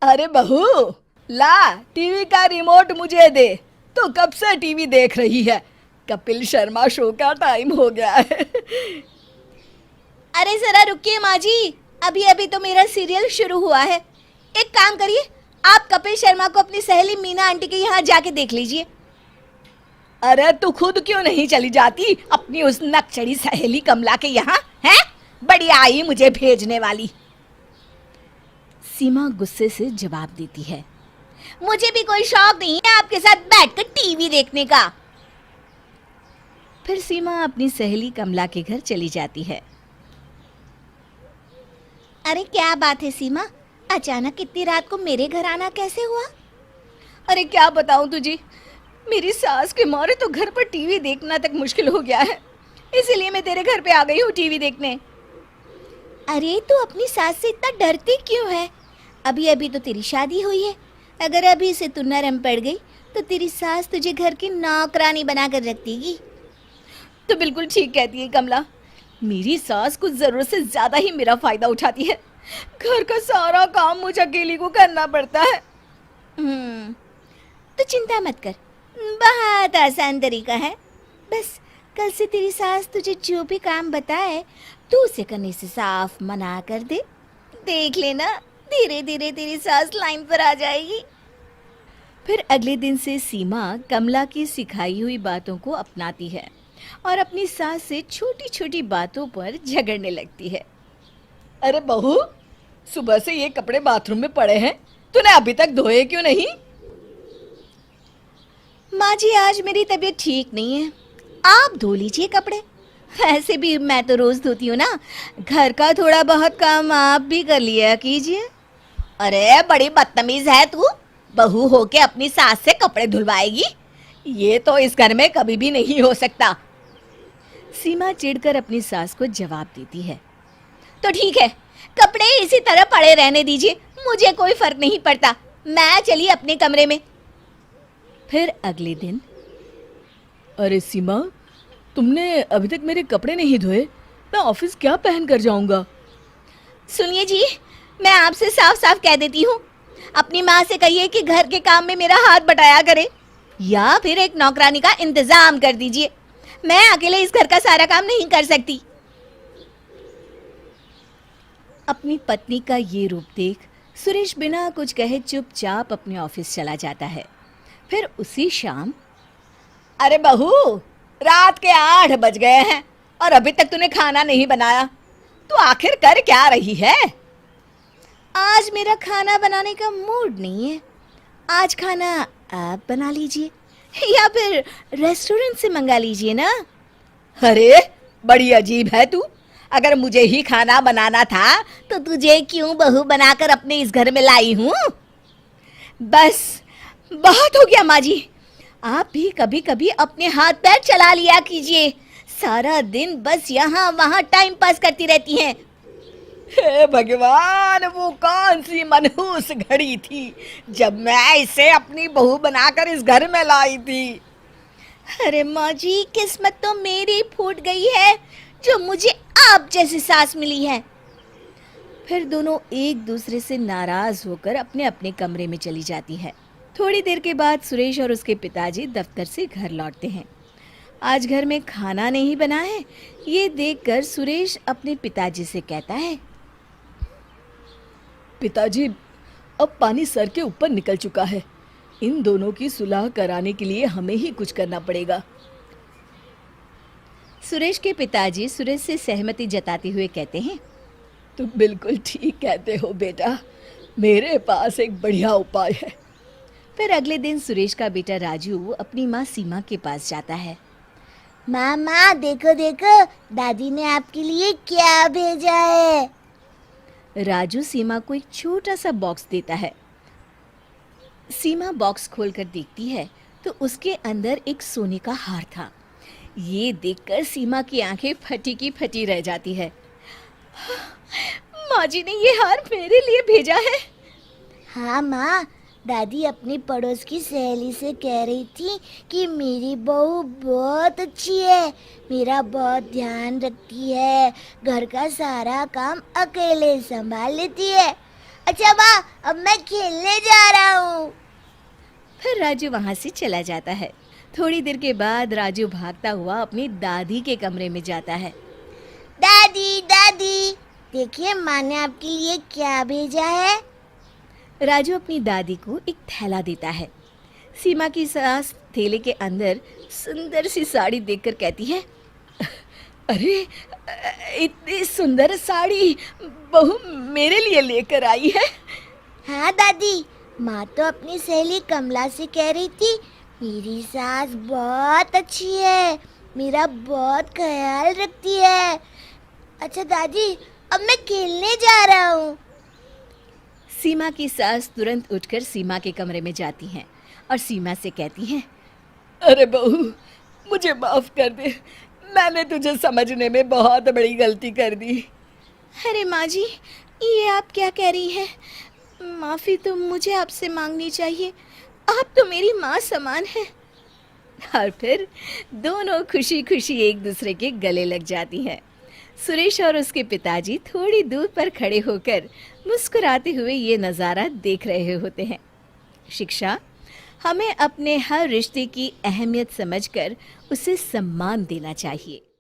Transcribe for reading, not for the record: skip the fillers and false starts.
अरे बहू, ला टीवी का रिमोट मुझे दे। तू कब से टीवी देख रही है? कपिल शर्मा शो का टाइम हो गया है। अरे जरा रुकिए माँ जी, अभी अभी तो मेरा सीरियल शुरू हुआ है। एक काम करिए, आप कपिल शर्मा को अपनी सहेली मीना आंटी के यहाँ जाके देख लीजिए। अरे तू खुद क्यों नहीं चली जाती अपनी उस नकचड़ी सहेली कमला के यहाँ? है बड़ी आई मुझे भेजने वाली। सीमा गुस्से से जवाब देती है, मुझे भी कोई शौक नहीं है आपके साथ बैठकर टीवी देखने का। फिर सीमा अपनी सहेली कमला के घर चली जाती है। अरे क्या बात है सीमा, अचानक इतनी रात को मेरे घर आना कैसे हुआ? अरे क्या बताऊं तुझे, मेरी सास के मारे तो घर पर टीवी देखना तक मुश्किल हो गया है, इसीलिए मैं तेरे घर पे आ गई हूँ टीवी देखने। अरे तू अपनी सास से इतना डरती क्यों है? अभी अभी तो तेरी शादी हुई है। अगर अभी से तू नरम पड़ गई तो तेरी सास तुझे घर की नौकरानी बनाकर रख देगी। तो बिल्कुल ठीक कहती है कमला, मेरी सास कुछ जरूरत से ज्यादा ही मेरा फायदा उठाती है। घर का सारा काम मुझे अकेली को करना पड़ता है। तो चिंता मत कर, बहुत आसान तरीका है। बस कल से तेरी सास तुझे जो भी काम बताए तू उसे करने से साफ मना कर दे। देख लेना, धीरे धीरे तेरी सास लाइन पर आ जाएगी। फिर अगले दिन से सीमा कमला की सिखाई हुई बातों को अपनाती है और अपनी सास से छोटी छोटी बातों पर झगड़ने लगती है। अरे बहू, सुबह से ये कपड़े बाथरूम में पड़े हैं, तूने अभी तक धोए क्यों नहीं? माँ जी, आज मेरी तबीयत ठीक नहीं है, आप धो लीजिए कपड़े। ऐसे भी मैं तो रोज धोती हूँ ना, घर का थोड़ा बहुत काम आप भी कर लिया कीजिए। अरे बड़ी बदतमीज है तू, बहू होके अपनी सास से कपड़े धुलवाएगी? ये तो इस घर में कभी भी नहीं हो सकता। सीमा चिढ़कर अपनी सास को जवाब देती है। तो ठीक है, कपड़े इसी तरह पड़े रहने दीजिए, मुझे कोई फर्क नहीं पड़ता। मैं चली अपने कमरे में। फिर अगले दिन। अरे सीमा, तुमने अभी तक मेरे कपड़े नहीं धोए, मैं ऑफिस क्या पहन कर जाऊंगा? सुनिए जी, मैं आपसे साफ साफ कह देती हूँ, अपनी माँ से कहिए कि घर के काम में मेरा हाथ बटाया करे, या फिर एक नौकरानी का इंतजाम कर दीजिए। मैं अकेले इस घर का सारा काम नहीं कर सकती। अपनी पत्नी का ये रूप देख सुरेश बिना कुछ कहे चुपचाप अपने ऑफिस चला जाता है। फिर उसी शाम। अरे बहू, रात के 8 बज गए हैं और अभी तक तूने खाना नहीं बनाया, तू आखिर कर क्या रही है? आज मेरा खाना बनाने का मूड नहीं है, आज खाना आप बना लीजिए या फिर रेस्टोरेंट से मंगा लीजिए ना। अरे बड़ी अजीब है तू, अगर मुझे ही खाना बनाना था तो तुझे क्यों बहू बनाकर अपने इस घर में लाई हूँ? बस बहुत हो गया माँ जी, आप भी कभी कभी अपने हाथ पैर चला लिया कीजिए। सारा दिन बस यहाँ वहाँ टाइम पास करती रहती हैं। हे भगवान, वो कौन सी मनहूस घड़ी थी जब मैं इसे अपनी बहू बनाकर इस घर में लाई थी। अरे माँ जी, किस्मत तो मेरी फूट गई है जो मुझे आप जैसी सास मिली है। फिर दोनों एक दूसरे से नाराज होकर अपने अपने कमरे में चली जाती है। थोड़ी देर के बाद सुरेश और उसके पिताजी दफ्तर से घर लौटते हैं। आज घर में खाना नहीं बना है, ये देखकर सुरेश अपने पिताजी से कहता है। पिताजी, अब पानी सर के ऊपर निकल चुका है, इन दोनों की सुलह कराने के लिए हमें ही कुछ करना पड़ेगा। सुरेश के पिताजी सुरेश से सहमति जताते हुए कहते हैं। तुम बिल्कुल ठीक कहते हो बेटा, मेरे पास एक बढ़िया उपाय है। फिर अगले दिन सुरेश का बेटा राजू अपनी माँ सीमा के पास जाता है। मामा देखो देखो, दादी ने आपके लिए क्या भेजा है। राजू सीमा को एक छोटा सा बॉक्स देता है। सीमा बॉक्स खोलकर देखती है तो उसके अंदर एक सोने का हार था। ये देखकर सीमा की आंखें फटी की फटी रह जाती है। माँ जी ने ये हार मेरे लिए भेजा है। हाँ माँ, दादी अपनी पड़ोस की सहेली से कह रही थी कि मेरी बहू बहुत अच्छी है, मेरा बहुत ध्यान रखती है, घर का सारा काम अकेले संभाल लेती है। अच्छा माँ, अब मैं खेलने जा रहा हूँ। फिर राजू वहां से चला जाता है। थोड़ी देर के बाद राजू भागता हुआ अपनी दादी के कमरे में जाता है। दादी दादी, देखिए माँ ने आपके लिए क्या भेजा है। राजू अपनी दादी को एक थैला देता है। सीमा की सास थैले के अंदर सुंदर सी साड़ी देखकर कहती है, अरे इतनी सुंदर साड़ी बहू मेरे लिए लेकर आई है। हाँ दादी, माँ तो अपनी सहेली कमला से कह रही थी मेरी सास बहुत अच्छी है, मेरा बहुत ख्याल रखती है। अच्छा दादी, अब मैं खेलने जा रहा हूँ। सीमा की सास तुरंत उठकर सीमा के कमरे में जाती हैं और सीमा से कहती हैं, अरे बहू मुझे माफ कर दे, मैंने तुझे समझने में बहुत बड़ी गलती कर दी। अरे माँ जी, ये आप क्या कह रही हैं? माफ़ी तो मुझे आपसे मांगनी चाहिए, आप तो मेरी माँ समान हैं। और फिर दोनों खुशी खुशी एक दूसरे के गले लग जाती हैं। सुरेश और उसके पिताजी थोड़ी दूर पर खड़े होकर मुस्कुराते हुए ये नज़ारा देख रहे होते हैं। शिक्षा, हमें अपने हर रिश्ते की अहमियत समझकर उसे सम्मान देना चाहिए।